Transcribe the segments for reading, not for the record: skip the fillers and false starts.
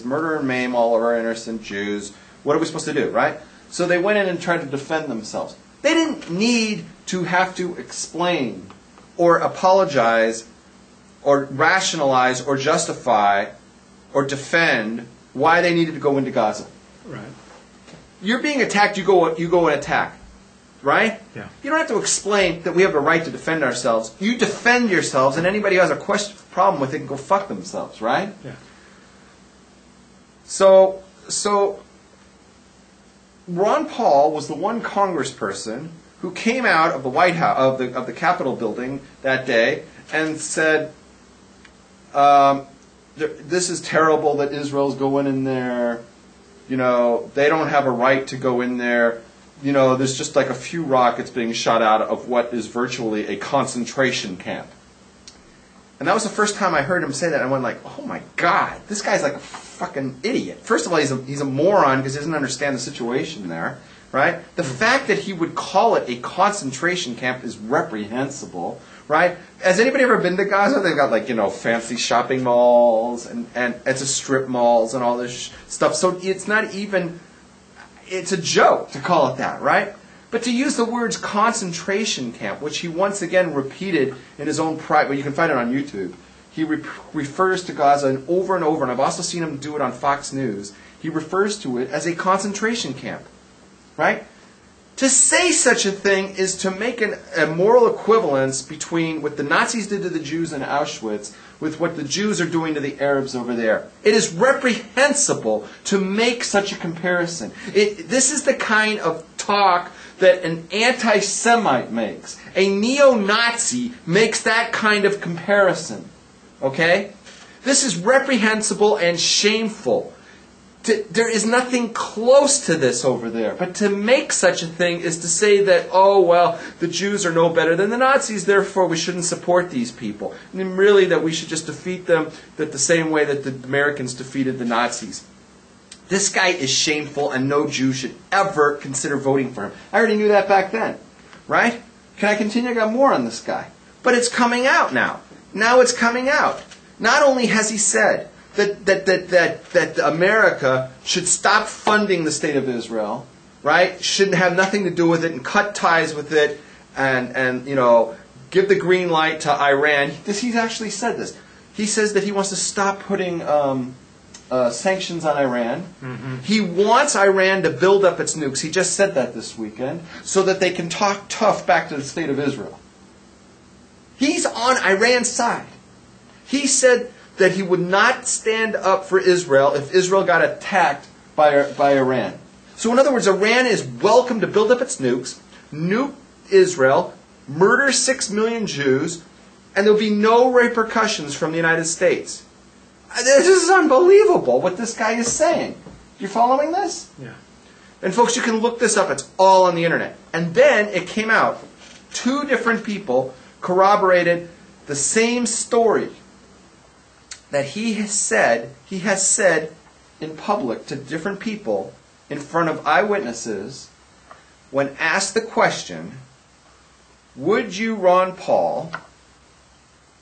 murder and maim all of our innocent Jews. What are we supposed to do, right? So they went in and tried to defend themselves. They didn't need to have to explain or apologize or rationalize or justify or defend why they needed to go into Gaza. Right. You're being attacked, you go and attack. Right? Yeah. You don't have to explain that we have a right to defend ourselves. You defend yourselves, and anybody who has a problem with it can go fuck themselves, right? Yeah. So Ron Paul was the one congressperson who came out of the White House, of the Capitol building that day, and said, "This is terrible that Israel's going in there. You know, they don't have a right to go in there. You know, there's just like a few rockets being shot out of what is virtually a concentration camp." And that was the first time I heard him say that. I went like, oh my God, this guy's like a fucking idiot. First of all, he's a moron because he doesn't understand the situation there, right? The fact that he would call it a concentration camp is reprehensible, right? Has anybody ever been to Gaza? They've got like, fancy shopping malls and it's a strip malls and all this stuff. So it's not even... It's a joke to call it that, right? But to use the words concentration camp, which he once again repeated in his own private, well, you can find it on YouTube. He refers to Gaza and over, and I've also seen him do it on Fox News. He refers to it as a concentration camp, right? To say such a thing is to make a moral equivalence between what the Nazis did to the Jews in Auschwitz with what the Jews are doing to the Arabs over there. It is reprehensible to make such a comparison. This is the kind of talk that an anti-Semite makes. A neo-Nazi makes that kind of comparison. Okay? This is reprehensible and shameful. There is nothing close to this over there. But to make such a thing is to say that, oh, well, the Jews are no better than the Nazis, therefore we shouldn't support these people. And really that we should just defeat them the same way that the Americans defeated the Nazis. This guy is shameful, and no Jew should ever consider voting for him. I already knew that back then, right? Can I continue? I got more on this guy. But it's coming out now. Now it's coming out. Not only has he said that America should stop funding the state of Israel, right? Shouldn't have nothing to do with it and cut ties with it and give the green light to Iran. He's actually said this. He says that he wants to stop putting sanctions on Iran. Mm-hmm. He wants Iran to build up its nukes. He just said that this weekend, so that they can talk tough back to the state of Israel. He's on Iran's side. He said that he would not stand up for Israel if Israel got attacked by Iran. So in other words, Iran is welcome to build up its nukes, nuke Israel, murder 6 million Jews, and there'll be no repercussions from the United States. This is unbelievable what this guy is saying. You following this? Yeah. And folks, you can look this up. It's all on the internet. And then it came out. 2 different people corroborated the same story that he has said in public to different people in front of eyewitnesses when asked the question, would you, Ron Paul,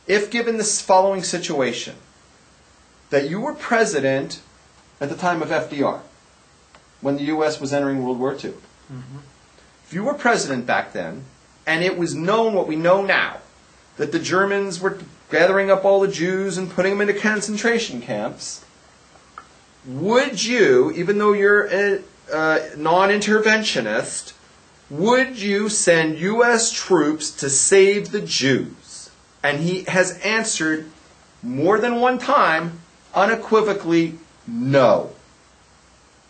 if given this following situation, that you were president at the time of FDR, when the U.S. was entering World War II. Mm-hmm. If you were president back then, and it was known what we know now, that the Germans were gathering up all the Jews and putting them into concentration camps, would you, even though you're a non-interventionist, would you send U.S. troops to save the Jews? And he has answered more than one time, unequivocally, no.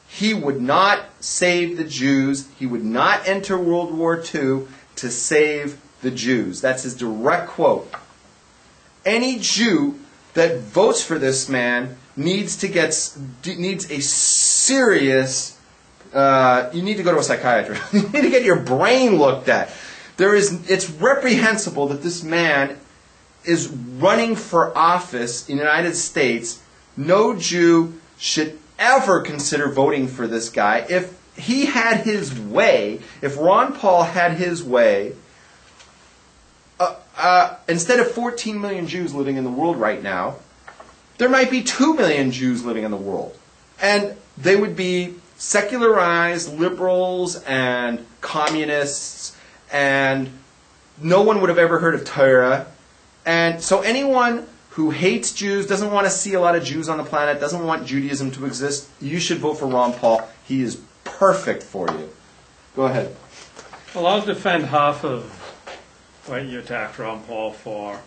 He would not save the Jews. He would not enter World War II to save the Jews. That's his direct quote. Any Jew that votes for this man needs a serious... you need to go to a psychiatrist. You need to get your brain looked at. It's reprehensible that this man is running for office in the United States. No Jew should ever consider voting for this guy. If he had his way, if Ron Paul had his way, instead of 14 million Jews living in the world right now, there might be 2 million Jews living in the world. And they would be secularized liberals and communists, and no one would have ever heard of Torah. And so anyone who hates Jews, doesn't want to see a lot of Jews on the planet, doesn't want Judaism to exist, you should vote for Ron Paul. He is perfect for you. Go ahead. Well, I'll defend half of what you attacked Ron Paul for.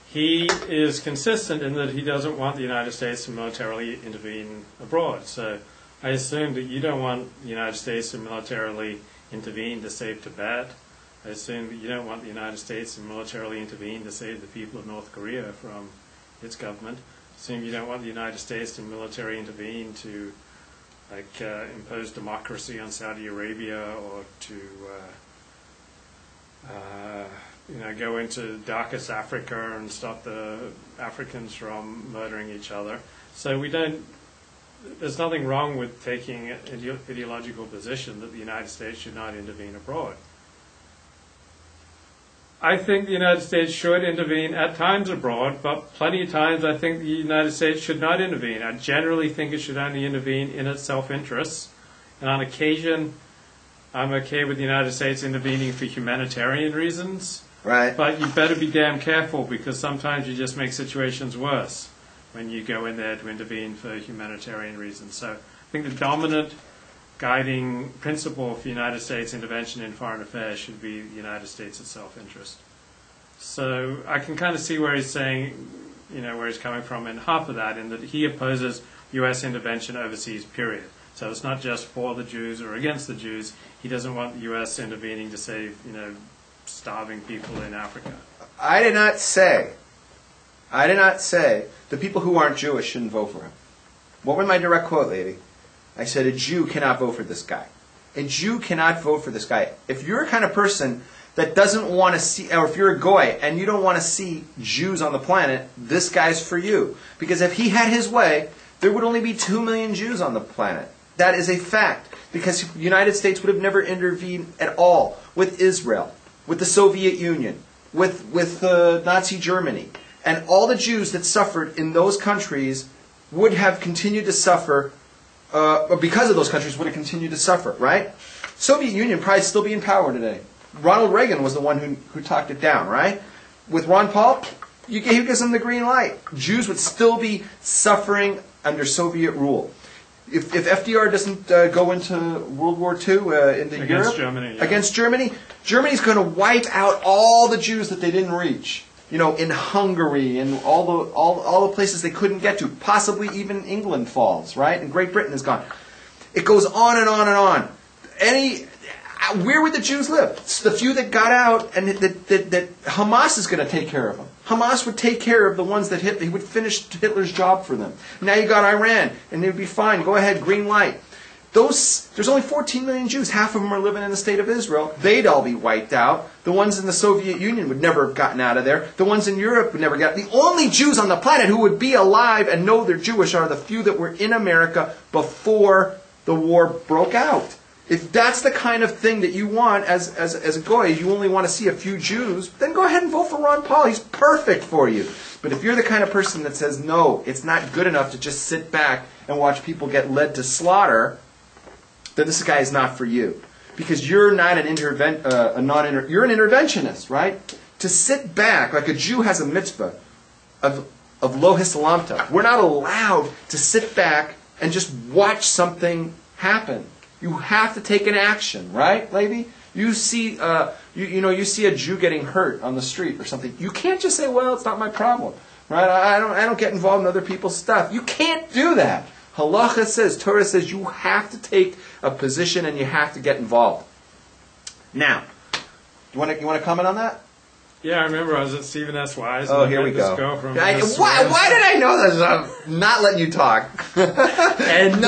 He is consistent in that he doesn't want the United States to militarily intervene abroad. So I assume that you don't want the United States to militarily intervene to save Tibet. I assume that you don't want the United States to militarily intervene to save the people of North Korea from its government. I assume you don't want the United States to militarily intervene to impose democracy on Saudi Arabia, or to go into darkest Africa and stop the Africans from murdering each other. So there's nothing wrong with taking an ideological position that the United States should not intervene abroad. I think the United States should intervene at times abroad, but plenty of times I think the United States should not intervene. I generally think it should only intervene in its self-interests. And on occasion, I'm okay with the United States intervening for humanitarian reasons. Right. But you better be damn careful, because sometimes you just make situations worse when you go in there to intervene for humanitarian reasons. So I think the dominant guiding principle for United States intervention in foreign affairs should be the United States' self-interest. So I can kind of see where he's saying, where he's coming from in half of that, in that he opposes U.S. intervention overseas, period. So it's not just for the Jews or against the Jews. He doesn't want the U.S. intervening to save, starving people in Africa. I did not say the people who aren't Jewish shouldn't vote for him. What was my direct quote, lady? I said, a Jew cannot vote for this guy. A Jew cannot vote for this guy. If you're a kind of person that doesn't want to see, or if you're a goy and you don't want to see Jews on the planet, this guy's for you. Because if he had his way, there would only be 2 million Jews on the planet. That is a fact. Because the United States would have never intervened at all with Israel, with the Soviet Union, with Nazi Germany. And all the Jews that suffered in those countries would have continued to suffer, or because of those countries would have continued to suffer, right? Soviet Union probably still be in power today. Ronald Reagan was the one who talked it down, right? With Ron Paul, he gives them the green light. Jews would still be suffering under Soviet rule. If FDR doesn't go into World War II into against Europe, Germany, yeah. Against Germany, Germany's going to wipe out all the Jews that they didn't reach. In Hungary and all the places they couldn't get to. Possibly even England falls, right? And Great Britain is gone. It goes on and on and on. Where would the Jews live? It's the few that got out, and that Hamas is going to take care of them. Hamas would take care of the ones that he would finish Hitler's job for them. Now you got Iran, and they'd be fine. Go ahead, green light. There's only 14 million Jews. Half of them are living in the state of Israel. They'd all be wiped out. The ones in the Soviet Union would never have gotten out of there. The ones in Europe would never get. The only Jews on the planet who would be alive and know they're Jewish are the few that were in America before the war broke out. If that's the kind of thing that you want as a goy, you only want to see a few Jews, then go ahead and vote for Ron Paul. He's perfect for you. But if you're the kind of person that says, no, it's not good enough to just sit back and watch people get led to slaughter, then this guy is not for you, because you're not you're an interventionist, right? To sit back, like a Jew has a mitzvah of lo hisalamta. We're not allowed to sit back and just watch something happen. You have to take an action, right, lady? You see, you see a Jew getting hurt on the street or something. You can't just say, well, it's not my problem, right? I don't get involved in other people's stuff. You can't do that. Halacha says, Torah says, you have to take a position and you have to get involved. Now, you want to comment on that? Yeah, I remember I was at Stephen S. Wise. Oh, here we go. Why did I know this? I'm not letting you talk. And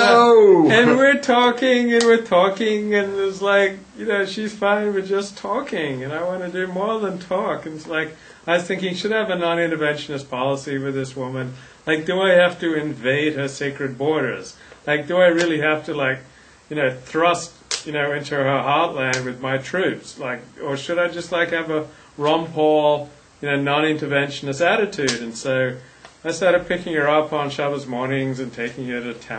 we're talking, and it's like, she's fine with just talking, and I want to do more than talk. And it's like, I was thinking, should I have a non-interventionist policy with this woman? Like, do I have to invade her sacred borders? Like, do I really have to, thrust, into her heartland with my troops? Like, or should I just, have a Ron Paul, non-interventionist attitude? And so I started picking her up on Shabbos mornings and taking her to town.